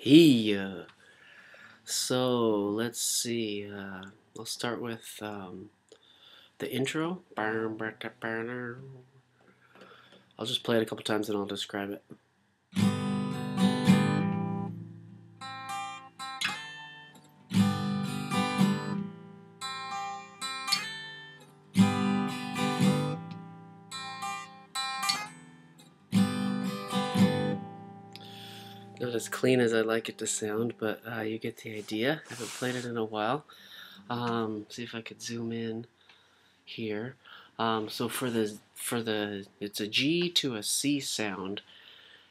Hey, so let's see. I'll start with the intro. I'll just play it a couple times and I'll describe it. Not as clean as I like it to sound, but you get the idea. I haven't played it in a while. See if I could zoom in here. So it's a G to a C sound,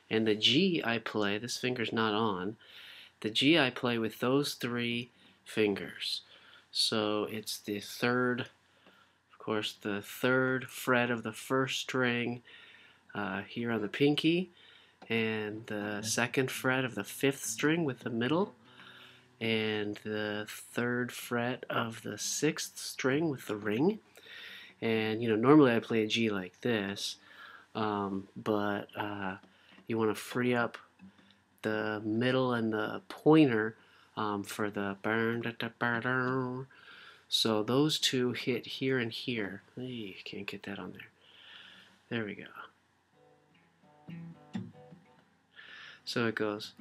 and the G I play. This finger's not on. The G I play with those three fingers. So it's the third, of course, the third fret of the first string here on the pinky, and the second fret of the fifth string with the middle, and the third fret of the sixth string with the ring. And normally I play a G like this, but you want to free up the middle and the pointer for the burn. So those two hit here and here. You can't get that on there. There we go. So it goes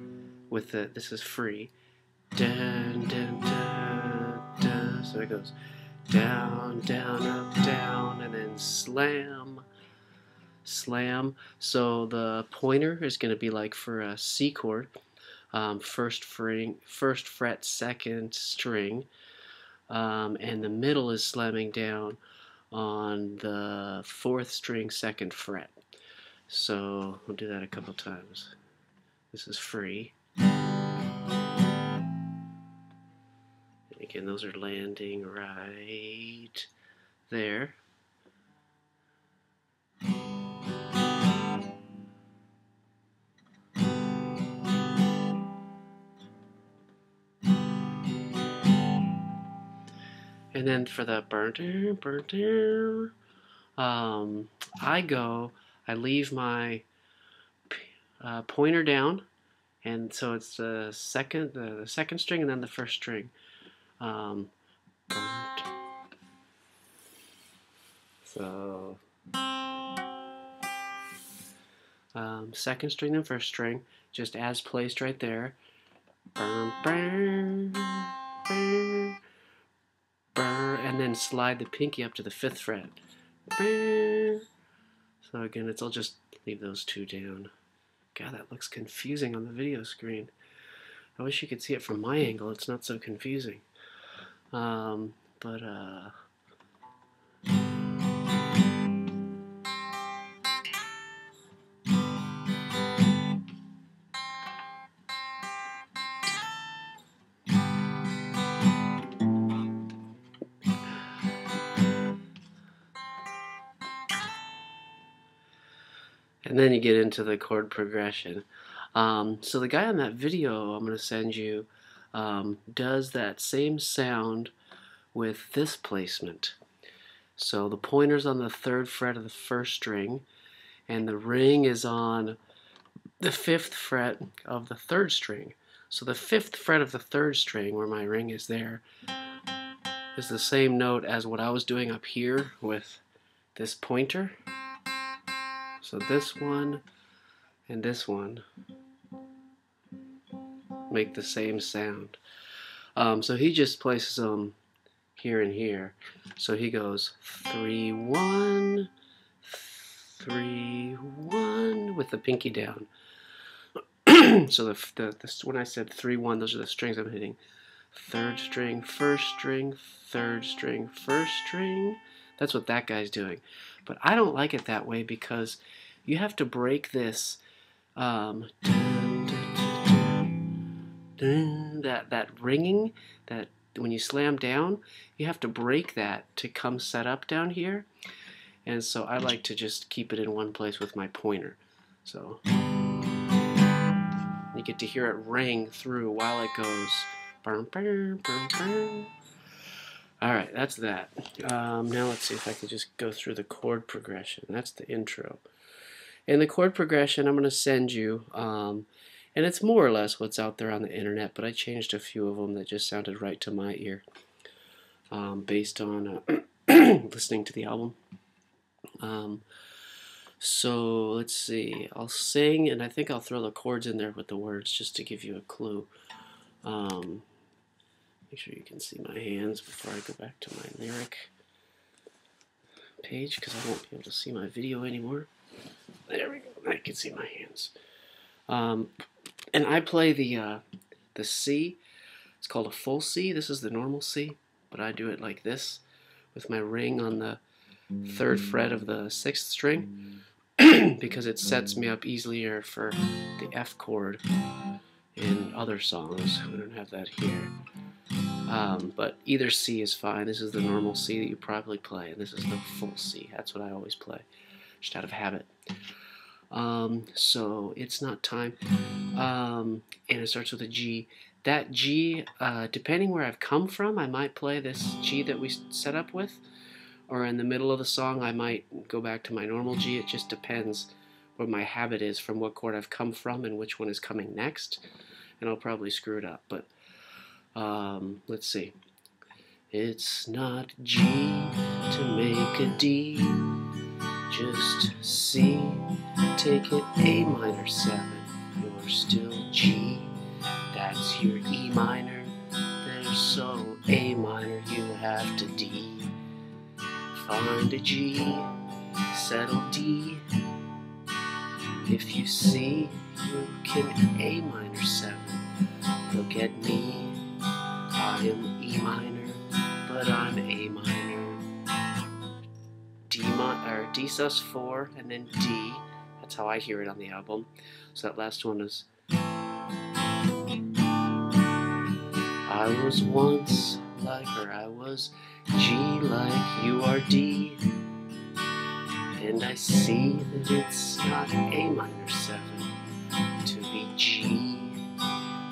with the, this is free. Dun, dun, dun, dun. So it goes down, down, up, down, and then slam, slam. So the pointer is going to be like for a C chord, first fret, second string, and the middle is slamming down on the fourth string, second fret. So we'll do that a couple times. This is free. Again, those are landing right there. And then for the I leave my pointer down, and so it's the second string and then the first string. So second string and first string, just as placed right there. And then slide the pinky up to the fifth fret. So again, I'll just leave those two down. God, that looks confusing on the video screen. I wish you could see it from my angle. It's not so confusing. And then you get into the chord progression. So the guy on that video I'm going to send you does that same sound with this placement. So the pointer's on the third fret of the first string, and the ring is on the fifth fret of the third string. So the fifth fret of the third string, where my ring is there, is the same note as what I was doing up here with this pointer. So this one and this one make the same sound. So he just places them here and here. So he goes 3-1, 3-1 with the pinky down. So when I said 3-1, those are the strings I'm hitting. Third string, first string, third string, first string. That's what that guy's doing. But I don't like it that way because you have to break this that ringing, that when you slam down, you have to break that to come set up down here. And so I like to just keep it in one place with my pointer. So you get to hear it ring through while it goes. Alright, that's that. Now let's see if I can just go through the chord progression. That's the intro. In the chord progression, I'm going to send you And it's more or less what's out there on the internet, but I changed a few of them that just sounded right to my ear, based on listening to the album. So let's see, I'll sing, and I think I'll throw the chords in there with the words just to give you a clue. Make sure you can see my hands before I go back to my lyric page, because I won't be able to see my video anymore. There we go, I can see my hands. And I play the C. It's called a full C. This is the normal C, but I do it like this with my ring on the 3rd fret of the 6th string because it sets me up easier for the F chord in other songs. We don't have that here. But either C is fine. This is the normal C that you probably play, and this is the full C. That's what I always play, just out of habit. So it's not time. And it starts with a G. That G, depending where I've come from, I might play this G that we set up with, or in the middle of the song I might go back to my normal G. It just depends what my habit is, from what chord I've come from and which one is coming next, and I'll probably screw it up, but let's see. It's not G to make a D, just C, take it A minor 7, you're still G, that's your E minor, there's so A minor you have to D, find a G, settle D, if you C, you can A minor 7, look at me, I am E minor, but I'm A minor, D sus 4, and then D. That's how I hear it on the album. So that last one is, I was once like her, I was G like you are D, and I see that it's not A minor 7 to be G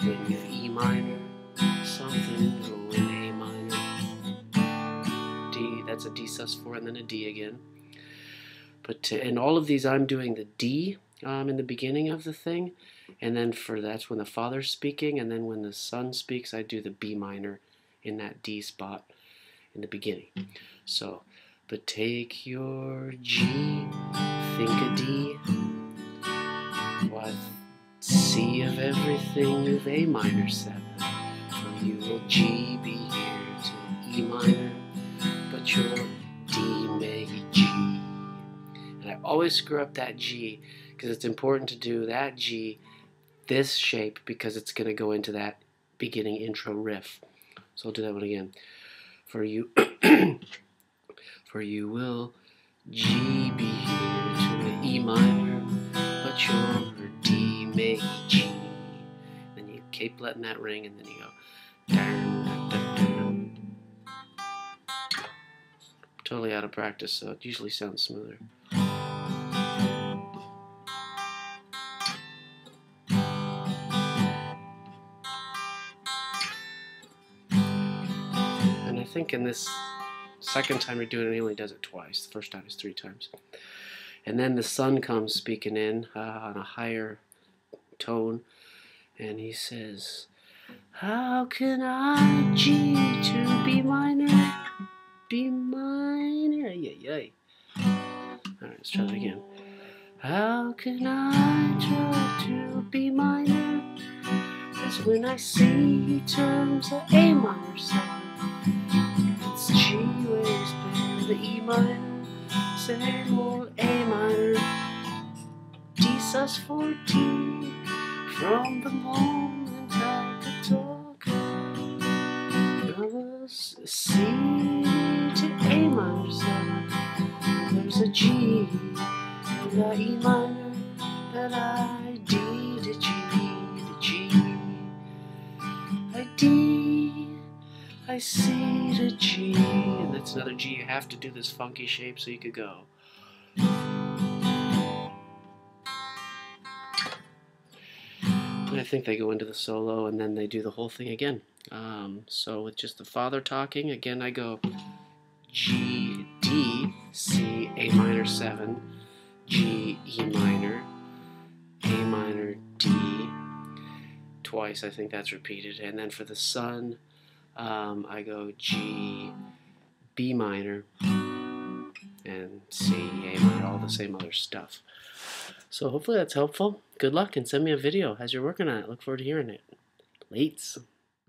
when you've E minor, something going A minor, D, that's a D sus 4 and then a D again. But in all of these I'm doing the D in the beginning of the thing, and then that's when the Father's speaking, and then when the Son speaks I do the B minor in that D spot in the beginning. So, but take your G, think a D, why C of everything you've A minor 7, for you will G be here to E minor, but your D may G. And I always screw up that G because it's important to do that G this shape because it's going to go into that beginning intro riff. So I'll do that one again. For you, for you will G be here to an E minor, but your D may G. Then you keep letting that ring, and then you go dun, dun, dun, dun. Totally out of practice, so it usually sounds smoother. And I think in this second time you're doing it, he only does it twice. The first time is 3 times. And then the Son comes speaking in on a higher tone, and he says, how can I G to B minor, B minor, yay. Alright, let's try that again. How can I try to B minor, as when I see he turns a A minor 7, it's G waves bend the E minor, same old A minor, D sus 14, from the moment I could talk, I was C to A minor 7, there's a G and a E minor, that I D to G to G, I D, I C to G, and that's another G. You have to do this funky shape so you could go. And I think they go into the solo and then they do the whole thing again. So with just the Father talking, again I go G, D, C, A minor 7, G, E minor, A minor, D, twice. I think that's repeated. And then for the sun, I go G, B minor, and C, A minor, all the same other stuff. So hopefully that's helpful. Good luck, and send me a video as you're working on it. Look forward to hearing it. Lates.